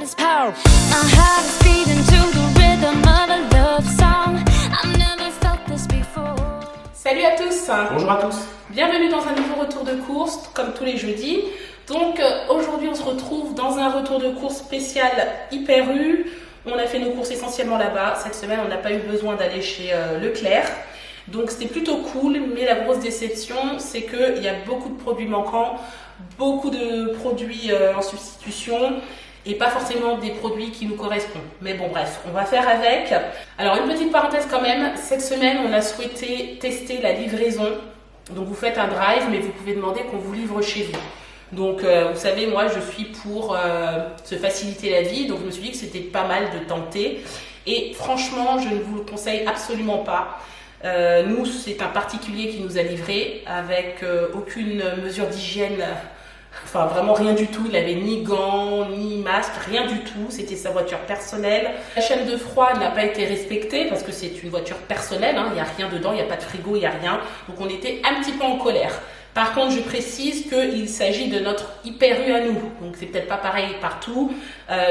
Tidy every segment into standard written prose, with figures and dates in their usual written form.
got is power. My heart is beating to the rhythm of a love song. I've never felt this before. Salut à tous. Bonjour à tous. Bienvenue dans un nouveau retour de course, comme tous les jeudis. Donc aujourd'hui on se retrouve dans un retour de course spécial Hyper U. On a fait nos courses essentiellement là-bas. Cette semaine on n'a pas eu besoin d'aller chez Leclerc. Donc c'était plutôt cool, mais la grosse déception c'est qu'il y a beaucoup de produits manquants, beaucoup de produits en substitution et pas forcément des produits qui nous correspondent. Mais bon bref, on va faire avec. Alors une petite parenthèse quand même, cette semaine on a souhaité tester la livraison. Donc vous faites un drive mais vous pouvez demander qu'on vous livre chez vous. Donc vous savez, moi je suis pour se faciliter la vie, donc je me suis dit que c'était pas mal de tenter. Et franchement, je ne vous le conseille absolument pas. Nous, c'est un particulier qui nous a livré avec aucune mesure d'hygiène, enfin vraiment rien du tout. Il avait ni gants, ni masque, rien du tout. C'était sa voiture personnelle. La chaîne de froid n'a pas été respectée parce que c'est une voiture personnelle, hein. Il n'y a rien dedans, il n'y a pas de frigo, il n'y a rien. Donc on était un petit peu en colère. Par contre, je précise qu'il s'agit de notre Hyper U à nous. Donc c'est peut-être pas pareil partout.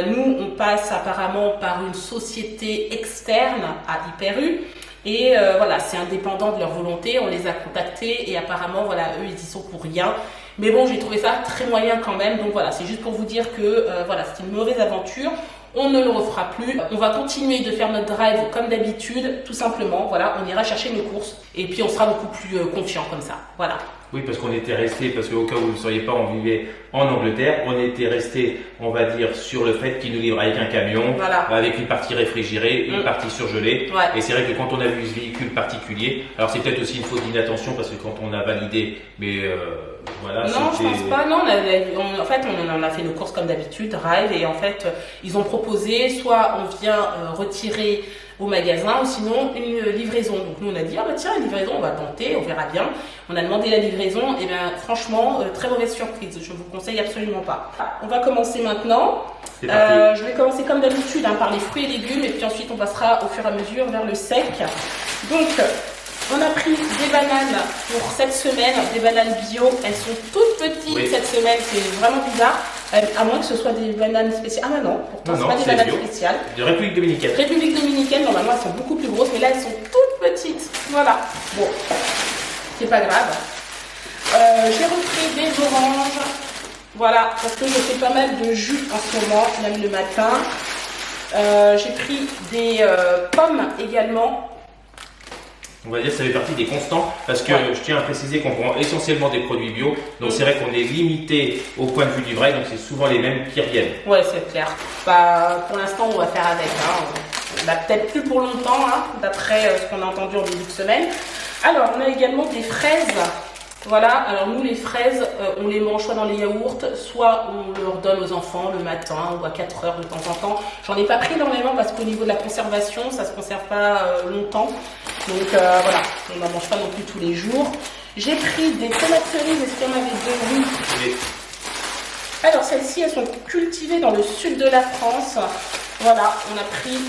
Nous, on passe apparemment par une société externe à Hyper U. Et voilà, c'est indépendant de leur volonté, on les a contactés et apparemment, voilà, eux, ils y sont pour rien. Mais bon, j'ai trouvé ça très moyen quand même, donc voilà, c'est juste pour vous dire que voilà, c'était une mauvaise aventure. On ne le refera plus. On va continuer de faire notre drive comme d'habitude, tout simplement. Voilà, on ira chercher nos courses et puis on sera beaucoup plus confiant comme ça. Voilà. Oui, parce qu'on était resté, parce qu'au cas où vous ne sauriez pas, on vivait en Angleterre. On était resté, on va dire, sur le fait qu'ils nous livrent avec un camion, voilà, avec une partie réfrigérée, une partie surgelée. Ouais. Et c'est vrai que quand on a vu ce véhicule particulier, alors c'est peut-être aussi une faute d'inattention parce que quand on a validé, mais voilà. Non, je pense pas. Non, en fait, on a fait nos courses comme d'habitude, drive, et en fait, ils ont proposé soit on vient retirer au magasin ou sinon une livraison. Donc nous on a dit ah bah tiens, une livraison, on va tenter, on verra bien. On a demandé la livraison et bien franchement très mauvaise surprise, je vous conseille absolument pas. On va commencer maintenant. Je vais commencer comme d'habitude par les fruits et légumes et puis ensuite on passera au fur et à mesure vers le sec. Donc on a pris des bananes pour cette semaine, des bananes bio. Elles sont toutes petites, oui, cette semaine, c'est vraiment bizarre. À moins que ce soit des bananes spéciales. Ah bah non, pourtant c'est pas des bananes spéciales. De République Dominicaine. République Dominicaine, normalement elles sont beaucoup plus grosses, mais là elles sont toutes petites. Voilà, bon, c'est pas grave. J'ai repris des oranges, voilà, parce que je fais pas mal de jus en ce moment, même le matin. J'ai pris des pommes également. On va dire que ça fait partie des constants parce que je tiens à préciser qu'on prend essentiellement des produits bio. Donc c'est vrai qu'on est limité au point de vue du vrai, donc c'est souvent les mêmes qui reviennent. Ouais, c'est clair. Bah, pour l'instant, on va faire avec. Bah, peut-être plus pour longtemps, d'après ce qu'on a entendu en début de semaine. Alors, on a également des fraises. Voilà, alors nous les fraises, on les mange soit dans les yaourts, soit on leur donne aux enfants le matin ou à 4 heures de temps en temps. J'en ai pas pris énormément parce qu'au niveau de la conservation, ça se conserve pas longtemps. Donc voilà, on n'en mange pas non plus tous les jours. J'ai pris des tomates cerises, est-ce qu'il y en avait deux? Oui. Oui. Alors celles-ci, elles sont cultivées dans le sud de la France. Voilà, on a pris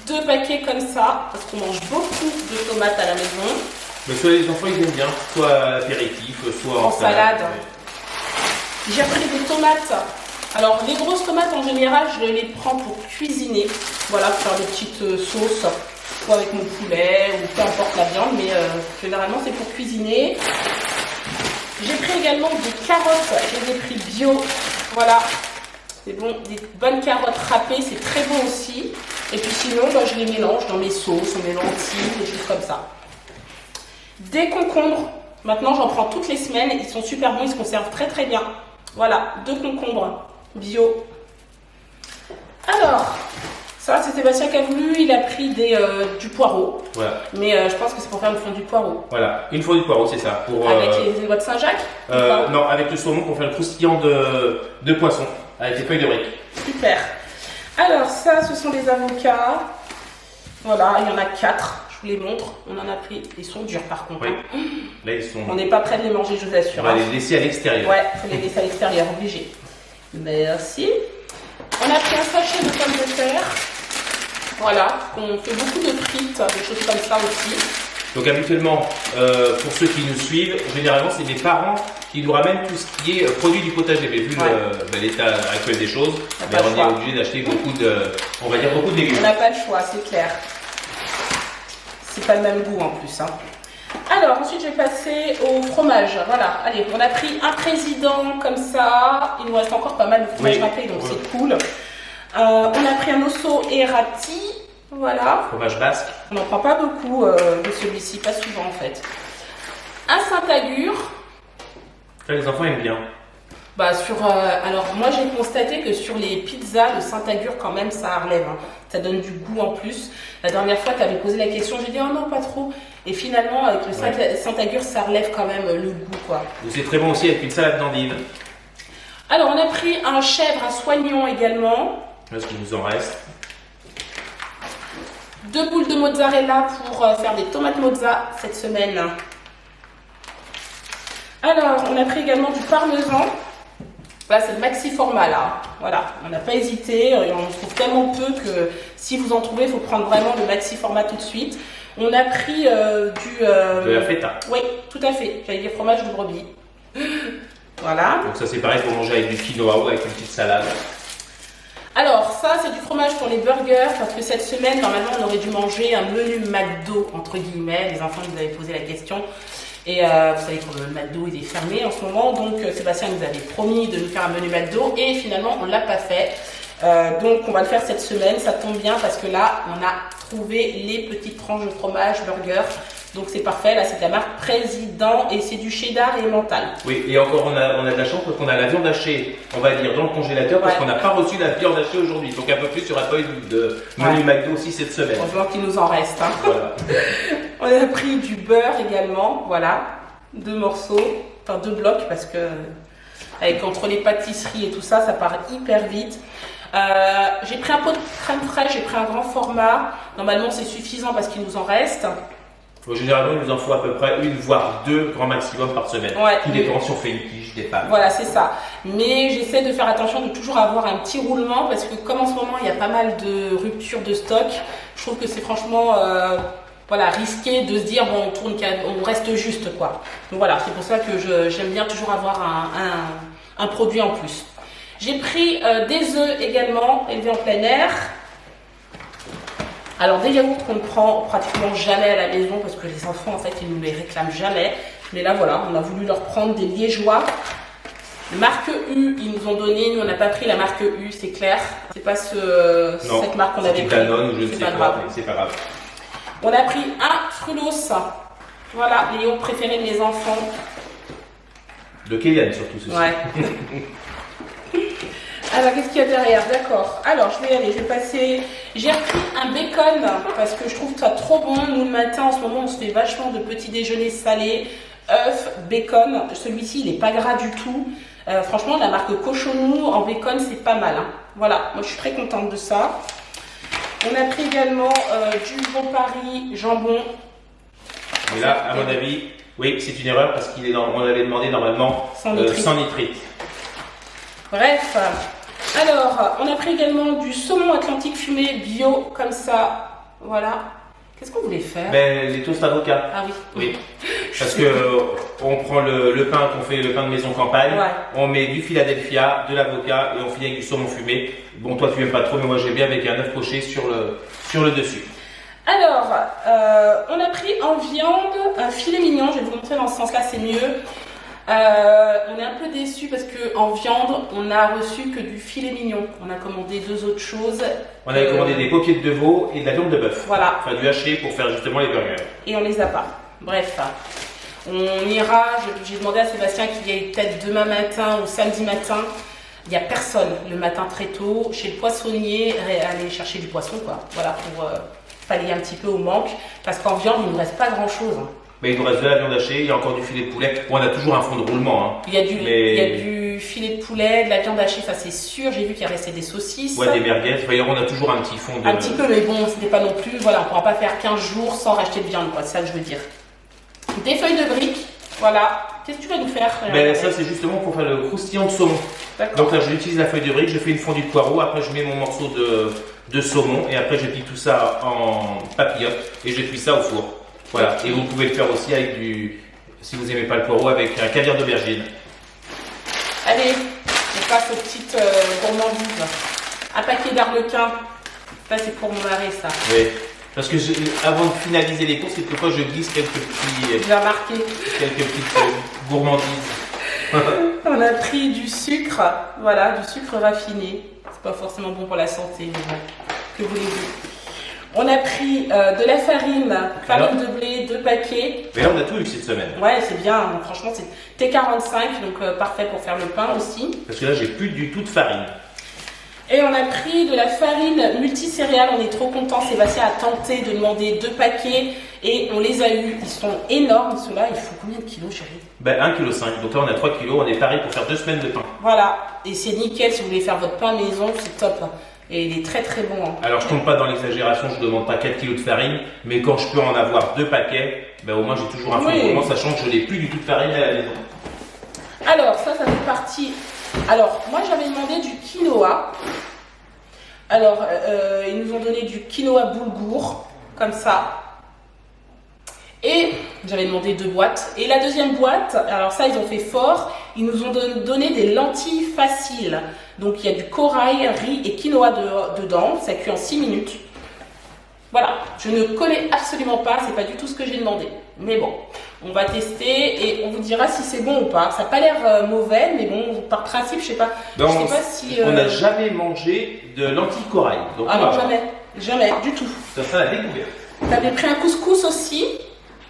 2 paquets comme ça, parce qu'on mange beaucoup de tomates à la maison. Mais soit les enfants ils aiment bien, soit apéritif, soit en salade. Ouais. J'ai pris des tomates. Alors les grosses tomates en général, je les prends pour cuisiner. Voilà, pour faire des petites sauces, soit avec mon poulet ou peu importe la viande, mais généralement c'est pour cuisiner. J'ai pris également des carottes, je les ai pris bio. Voilà, c'est bon, des bonnes carottes râpées, c'est très bon aussi. Et puis sinon, je les mélange dans mes sauces, mes lentilles, des choses comme ça. Des concombres, maintenant j'en prends toutes les semaines, ils sont super bons, ils se conservent très très bien. Voilà, 2 concombres bio. Alors, ça c'est Sébastien qui a voulu, il a pris du poireau. Voilà. Mais je pense que c'est pour faire le fond du poireau. Voilà, une fois du poireau, c'est ça. Avec les noix de Saint-Jacques non, avec le saumon pour faire le croustillant de poisson, avec des feuilles de briques. Super. Alors ça, ce sont les avocats. Voilà, il y en a 4. Je vous les montre, on en a pris, ils sont durs par contre. Oui. Là, ils sont... On n'est pas prêt de les manger, je vous assure. On va les laisser à l'extérieur. Ouais, il faut les laisser à l'extérieur, obligé. Merci. On a pris un sachet de pommes de terre. Voilà, on fait beaucoup de frites, des choses comme ça aussi. Donc habituellement, pour ceux qui nous suivent, généralement c'est des parents qui nous ramènent tout ce qui est produit du potager. Mais vu l'état actuel des choses, on est obligé d'acheter beaucoup de, on va dire beaucoup de légumes. On n'a pas le choix, c'est clair. C'est pas le même goût en plus. Hein. Alors ensuite je vais passer au fromage. Voilà, allez, on a pris un président comme ça. Il nous reste encore pas mal de fromage râpé, donc c'est cool. On a pris un osso errati. Voilà. Fromage basque. On n'en prend pas beaucoup de celui-ci, pas souvent en fait. Un Saint-Agur. Ça, les enfants aiment bien. Bah alors moi j'ai constaté que sur les pizzas, le Saint-Agur quand même ça relève. Hein. Ça donne du goût en plus. La dernière fois tu avais posé la question, j'ai dit oh non pas trop. Et finalement avec le Saint-Agur ça relève quand même le goût quoi. C'est très bon aussi avec une salade d'endive. Alors on a pris un chèvre, un soignon également. Ce qui nous en reste. 2 boules de mozzarella pour faire des tomates mozza cette semaine. Alors, on a pris également du parmesan. Là, c'est le maxi format là. Voilà, on n'a pas hésité. On en trouve tellement peu que si vous en trouvez, il faut prendre vraiment le maxi format tout de suite. On a pris de la feta. Oui, tout à fait. J'allais dire fromage de brebis. Voilà. Donc ça c'est pareil pour manger avec du quinoa ou avec une petite salade. Alors ça c'est du fromage pour les burgers parce que cette semaine normalement on aurait dû manger un menu McDo entre guillemets. Les enfants nous avaient posé la question et vous savez que le McDo il est fermé en ce moment donc Sébastien nous avait promis de nous faire un menu McDo et finalement on l'a pas fait. Donc on va le faire cette semaine, ça tombe bien parce que là on a trouvé les petites tranches de fromage burger. Donc c'est parfait, là c'est de la marque Président et c'est du cheddar et mental. Oui, et encore on a de la chance parce qu'on a la viande hachée, on va dire, dans le congélateur parce qu'on n'a pas reçu la viande hachée aujourd'hui. Donc un peu plus, il n'y aura pas eu de menu McDo aussi cette semaine. Heureusement qu'il nous en reste. Hein. Voilà. On a pris du beurre également, voilà, 2 morceaux, enfin 2 blocs parce que avec entre les pâtisseries et tout ça, ça part hyper vite. J'ai pris un pot de crème fraîche, j'ai pris un grand format. Normalement c'est suffisant parce qu'il nous en reste. Généralement, il nous en faut à peu près 1 voire 2 grand maximum par semaine. Ouais, tout dépend si on fait une quiche, des pâtes. Voilà, c'est ça. Mais j'essaie de faire attention de toujours avoir un petit roulement parce que comme en ce moment il y a pas mal de ruptures de stock, je trouve que c'est franchement risqué de se dire bon on reste juste quoi. Donc voilà, c'est pour ça que j'aime bien toujours avoir un produit en plus. J'ai pris des œufs également élevés en plein air. Alors des yaourts qu'on ne prend pratiquement jamais à la maison parce que les enfants en fait ils nous les réclament jamais. Mais là voilà, on a voulu leur prendre des liégeois. Marque U, ils nous ont donné, nous on n'a pas pris la marque U, c'est clair. C'est pas cette marque qu'on avait pris. Danone ou je ne sais quoi, mais c'est pas grave. On a pris un Frulos. Voilà, les yaourts préférés de mes enfants. De Kéliane surtout ceci. Ouais. Alors, qu'est-ce qu'il y a derrière? D'accord. Alors, je vais y aller. Je vais passer. J'ai repris un bacon parce que je trouve ça trop bon. Nous, le matin, en ce moment, on se fait vachement de petits déjeuners salés. Œufs, bacon. Celui-ci, il n'est pas gras du tout. Franchement, la marque Cochonou en bacon, c'est pas mal. Hein. Voilà. Moi, je suis très contente de ça. On a pris également du Bon Paris jambon. Mais là, à mon avis, oui, c'est une erreur parce qu'on avait demandé normalement sans nitrite. Bref. Alors, on a pris également du saumon atlantique fumé bio, comme ça. Voilà. Qu'est-ce qu'on voulait faire? Les toasts avocats. Ah oui. Oui. Parce que on prend le pain qu'on fait, le pain de maison campagne, on met du Philadelphia, de l'avocat et on finit avec du saumon fumé. Bon, toi tu aimes pas trop, mais moi j'aime bien avec un œuf poché sur le dessus. Alors, on a pris en viande un filet mignon. Je vais vous montrer dans ce sens-là, c'est mieux. On est un peu déçus parce qu'en viande, on n'a reçu que du filet mignon. On a commandé 2 autres choses. On avait commandé des paupières de veau et de la viande de bœuf. Voilà. Enfin, du haché pour faire justement les burgers. Et on les a pas. Bref. On ira. J'ai demandé à Sébastien qu'il y ait peut-être demain matin ou samedi matin. Il n'y a personne le matin très tôt. Chez le poissonnier, aller chercher du poisson, quoi. Voilà, pour pallier un petit peu au manque. Parce qu'en viande, il ne nous reste pas grand-chose. Mais il nous reste de la viande hachée, il y a encore du filet de poulet. Bon, on a toujours un fond de roulement. Hein. Il y a du filet de poulet, de la viande hachée, ça c'est sûr. J'ai vu qu'il restait des saucisses. Ouais, des merguez. D'ailleurs, on a toujours un petit fond de... Un petit peu, mais bon, ce n'est pas non plus... Voilà, on ne pourra pas faire 15 jours sans racheter de viande, quoi. C'est ça que je veux dire. Des feuilles de briques, voilà. Qu'est-ce que tu vas nous faire? Ça, c'est justement pour faire le croustillant de saumon. Donc là, j'utilise la feuille de brique, je fais une fondue de poireau. Après, je mets mon morceau de saumon. Et après, je pique tout ça en papillote et je cuis ça au four. Voilà, et vous pouvez le faire aussi avec du, si vous n'aimez pas le poireau, avec un caviar d'aubergine. Allez, on passe aux petites gourmandises. Un paquet d'arlequins. Ça, c'est pour mon mari, ça. Oui, parce que avant de finaliser les courses, quelquefois je glisse quelques petits. J'ai remarqué. Quelques petites gourmandises. On a pris du sucre, voilà, du sucre raffiné. C'est pas forcément bon pour la santé, mais bon, que voulez-vous. On a pris de la farine de blé, 2 paquets. Mais là, on a tout eu cette semaine. Ouais, c'est bien, franchement, c'est T45, donc parfait pour faire le pain aussi. Parce que là, j'ai plus du tout de farine. Et on a pris de la farine multicéréale, on est trop contents. Sébastien a tenté de demander 2 paquets et on les a eus. Ils sont énormes, ceux-là. Il faut combien de kilos, chérie? Ben, 1,5 kg. Donc là, on a 3 kg. On est pareil pour faire 2 semaines de pain. Voilà, et c'est nickel si vous voulez faire votre pain maison, c'est top. Et il est très très bon. Hein. Alors, je tombe pas dans l'exagération, je ne demande pas 4 kg de farine, mais quand je peux en avoir 2 paquets, ben, au moins j'ai toujours un fournement, sachant que je n'ai plus du tout de farine à la maison. Alors, ça fait partie. Alors, moi j'avais demandé du quinoa. Alors, ils nous ont donné du quinoa boulgour, comme ça. Et j'avais demandé 2 boîtes. Et la deuxième boîte, alors ça, ils ont fait fort. Ils nous ont donné des lentilles faciles. Donc, il y a du corail, riz et quinoa dedans. Ça cuit en 6 minutes. Voilà. Je ne connais absolument pas. C'est pas du tout ce que j'ai demandé. Mais bon, on va tester et on vous dira si c'est bon ou pas. Ça n'a pas l'air mauvais, mais bon, par principe, je sais pas. Non, je sais pas si. On n'a jamais mangé de lentilles corail. Donc, ah non, jamais. Jamais, du tout. Ça sera la découverte. T'avais pris un couscous aussi,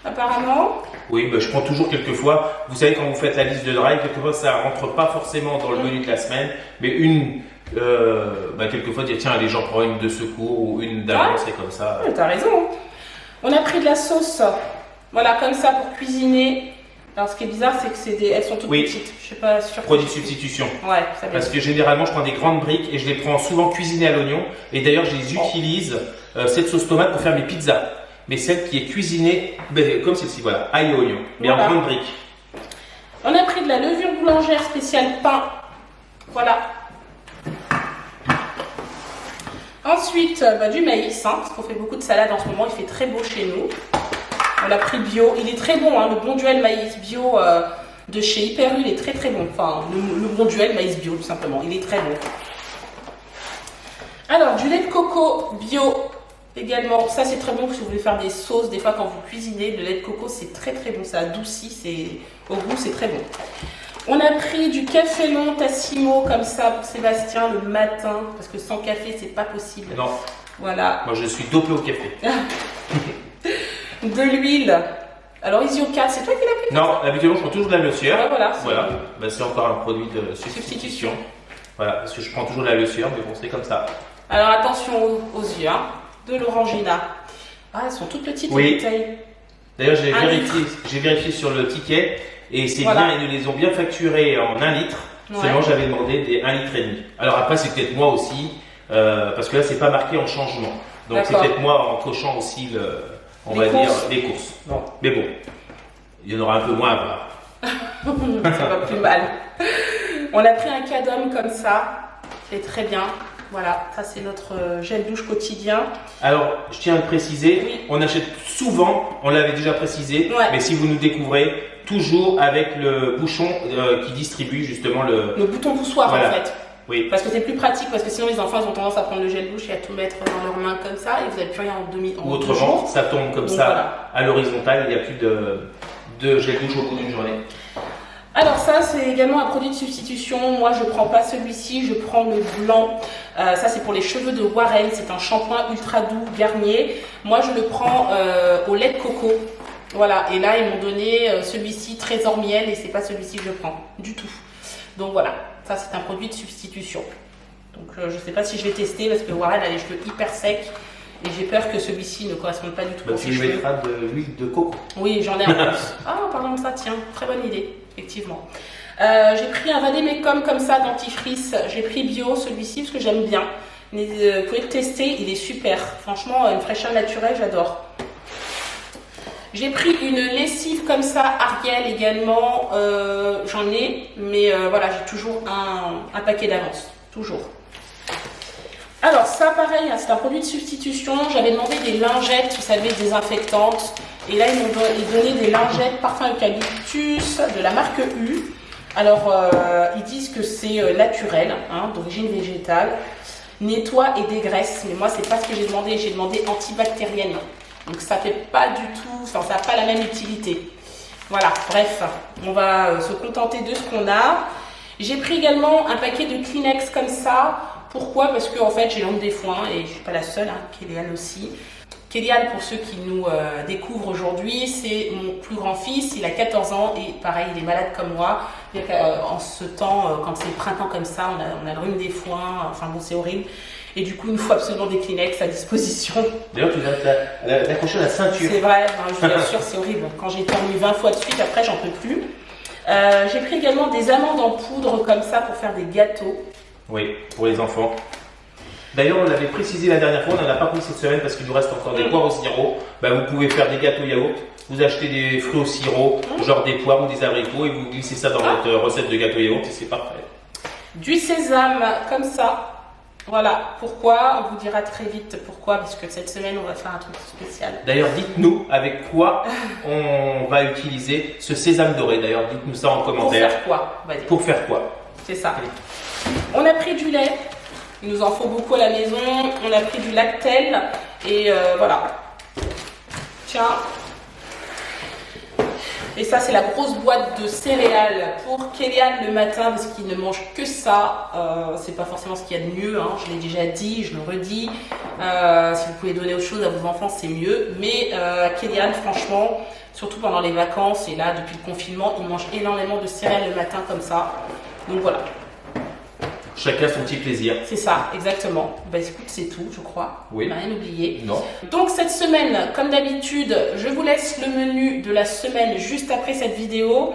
apparemment. Oui, ben, je prends toujours quelquefois. Vous savez, quand vous faites la liste de drive, quelquefois ça rentre pas forcément dans le menu de la semaine, mais quelquefois dire tiens, allez, j'en prends une de secours ou une d'avance, et comme ça. T'as raison. On a pris de la sauce, voilà, comme ça pour cuisiner. Alors, ce qui est bizarre, c'est que elles sont toutes petites. Je sais pas sûr. Produit de substitution. Ouais, ça vient. Parce que généralement, je prends des grandes briques et je les prends souvent cuisinées à l'oignon. Et d'ailleurs, je les utilise cette sauce tomate pour faire mes pizzas. Mais celle qui est cuisinée, comme celle-ci, voilà, ail et oignon, mais voilà. en grande brique. On a pris de la levure boulangère spéciale pain. Voilà. Ensuite, du maïs, hein, parce qu'on fait beaucoup de salade en ce moment, il fait très beau chez nous. On l'a pris bio, il est très bon, hein, le bon duel maïs bio de chez Hyper U, il est très très bon. Enfin, le bon duel maïs bio tout simplement, il est très bon. Alors, du lait de coco bio également, ça c'est très bon si vous voulez faire des sauces, des fois quand vous cuisinez, le lait de coco c'est très très bon, ça adoucit, au goût c'est très bon. On a pris du café long Tassimo comme ça pour Sébastien le matin, parce que sans café c'est pas possible. Non. Voilà. Moi je suis dopé au café. De l'huile. Alors Isio 4, c'est toi qui l'as pris? Non, habituellement je prends toujours de la Le Sueur. Ouais, voilà. C'est encore un produit de substitution. Voilà, parce que je prends toujours de la Le Sueur, mais bon, c'est comme ça. Alors attention aux yeux, hein. De l'orangina. Ah, elles sont toutes petites les bouteilles. D'ailleurs, j'ai vérifié sur le ticket et c'est bien, ils nous les ont bien facturés en 1 litre. Ouais. Seulement, j'avais demandé des 1,5 litre. Alors après, c'est peut-être moi aussi, parce que là, c'est pas marqué en changement. Donc c'est peut-être moi en cochant aussi les courses. Bon. Mais bon, il y en aura un peu moins à voir. Ça va plus mal. On a pris un cadum comme ça, c'est très bien. Voilà, ça c'est notre gel douche quotidien. Alors, je tiens à le préciser, on achète souvent, on l'avait déjà précisé, mais si vous nous découvrez, toujours avec le bouchon qui distribue justement le bouton poussoir en fait. Oui. Parce que c'est plus pratique, parce que sinon les enfants ils ont tendance à prendre le gel douche et à tout mettre dans leurs mains comme ça et vous n'avez plus rien en demi. Ou autrement, ça tombe comme ça à l'horizontale, il n'y a plus de gel douche au bout d'une journée. Alors ça c'est également un produit de substitution, moi je prends pas celui-ci, je prends le blanc, ça c'est pour les cheveux de Warren, c'est un shampoing ultra doux Garnier, moi je le prends au lait de coco, voilà, et là ils m'ont donné celui-ci Trésor Miel et c'est pas celui-ci que je prends du tout, donc voilà, ça c'est un produit de substitution, donc je sais pas si je vais tester parce que Warren a les cheveux hyper secs. Et j'ai peur que celui-ci ne corresponde pas du tout à ses cheveux. Tu mettras de l'huile de coco. Oui, j'en ai un plus. Ah, parlons de ça, tiens, très bonne idée, effectivement. J'ai pris un Vademecum comme ça, dentifrice. J'ai pris bio, celui-ci, parce que j'aime bien. Vous pouvez le tester, il est super. Franchement, une fraîcheur naturelle, j'adore. J'ai pris une lessive comme ça, Ariel également. J'en ai, mais voilà, j'ai toujours un paquet d'avance. Toujours. Alors ça pareil, hein, c'est un produit de substitution. J'avais demandé des lingettes, vous savez, désinfectantes. Et là ils m'ont donné des lingettes parfum eucalyptus de la marque U. Alors ils disent que c'est naturel, hein, d'origine végétale, nettoie et dégraisse. Mais moi c'est pas ce que j'ai demandé antibactérienne. Donc ça fait pas du tout, enfin ça n'a pas la même utilité. Voilà, bref, on va se contenter de ce qu'on a. J'ai pris également un paquet de Kleenex comme ça. Pourquoi? Parce que en fait j'ai l'onde des foins et je suis pas la seule, hein, Kélian aussi. Kélian, pour ceux qui nous découvrent aujourd'hui, c'est mon plus grand fils, il a 14 ans et pareil, il est malade comme moi. En ce temps, quand c'est le printemps comme ça, on a le rhume des foins, enfin bon c'est horrible. Et du coup, il nous faut absolument des Kleenex à disposition. D'ailleurs, tu dois t'accrocher à la ceinture. C'est vrai, hein, je vous assure, c'est horrible. Quand j'ai éternué 20 fois de suite, après j'en peux plus. J'ai pris également des amandes en poudre comme ça pour faire des gâteaux. Oui, pour les enfants. D'ailleurs, on l'avait précisé la dernière fois, on n'en a pas pris cette semaine parce qu'il nous reste encore des poires au sirop. Bah, vous pouvez faire des gâteaux yaourt, vous achetez des fruits au sirop, genre des poires ou des abricots, et vous glissez ça dans votre recette de gâteau yaourt et c'est parfait. Du sésame, comme ça. Voilà, pourquoi? On vous dira très vite pourquoi, parce que cette semaine, on va faire un truc spécial. D'ailleurs, dites-nous avec quoi on va utiliser ce sésame doré. D'ailleurs, dites-nous ça en commentaire. Pour faire quoi, on va dire. Pour faire quoi? C'est ça. On a pris du lait. Il nous en faut beaucoup à la maison. On a pris du Lactel. Et voilà. Tiens. Et ça, c'est la grosse boîte de céréales pour Kélian le matin parce qu'il ne mange que ça. C'est pas forcément ce qu'il y a de mieux, hein. Je l'ai déjà dit, je le redis. Si vous pouvez donner autre chose à vos enfants, c'est mieux. Mais Kélian, franchement, surtout pendant les vacances et là, depuis le confinement, il mange énormément de céréales le matin comme ça. Donc voilà. Chacun son petit plaisir. C'est ça, exactement. Bah écoute, c'est tout, je crois. Oui. On n'a rien oublié. Non. Donc cette semaine, comme d'habitude, je vous laisse le menu de la semaine juste après cette vidéo.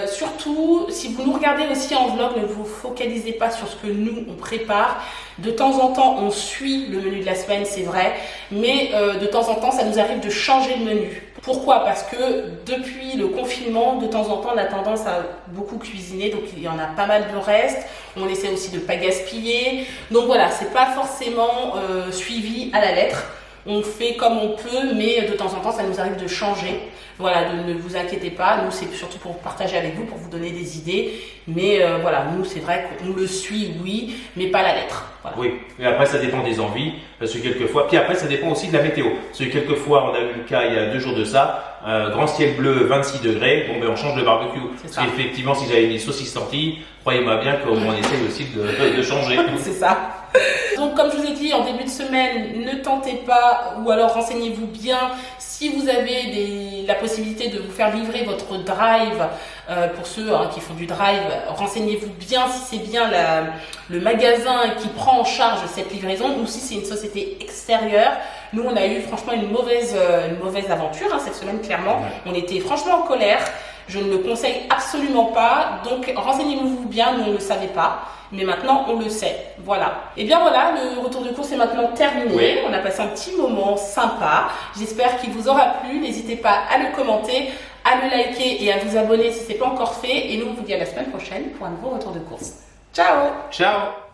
Surtout, si vous nous regardez aussi en vlog, ne vous focalisez pas sur ce que nous, on prépare. De temps en temps, on suit le menu de la semaine, c'est vrai. Mais de temps en temps, ça nous arrive de changer le menu. Pourquoi? Parce que depuis le confinement, de temps en temps, on a tendance à beaucoup cuisiner. Donc, il y en a pas mal de restes. On essaie aussi de ne pas gaspiller. Donc voilà, c'est pas forcément suivi à la lettre. On fait comme on peut, mais de temps en temps, ça nous arrive de changer. Voilà, ne vous inquiétez pas. Nous, c'est surtout pour partager avec vous, pour vous donner des idées. Mais voilà, nous, c'est vrai qu'on le suit, oui, mais pas à la lettre. Voilà. Oui, mais après, ça dépend des envies. Parce que quelquefois, puis après, ça dépend aussi de la météo. Parce que quelquefois, on a eu le cas il y a 2 jours de ça. Grand ciel bleu, 26 degrés. Bon, ben, on change de barbecue. Parce qu'effectivement, si j'avais mis saucisses sorties, croyez-moi bien qu'on essaye aussi de changer. C'est ça. Donc comme je vous ai dit en début de semaine, ne tentez pas ou alors renseignez-vous bien si vous avez la possibilité de vous faire livrer votre drive. Pour ceux qui font du drive, renseignez-vous bien si c'est bien le magasin qui prend en charge cette livraison ou si c'est une société extérieure. Nous on a eu franchement une mauvaise aventure cette semaine, clairement. On était franchement en colère. Je ne le conseille absolument pas. Donc renseignez-vous bien, nous on ne le savait pas. Mais maintenant, on le sait. Voilà. Et bien voilà, le retour de course est maintenant terminé. Oui. On a passé un petit moment sympa. J'espère qu'il vous aura plu. N'hésitez pas à le commenter, à le liker et à vous abonner si ce n'est pas encore fait. Et nous, on vous dit à la semaine prochaine pour un nouveau retour de course. Ciao! Ciao!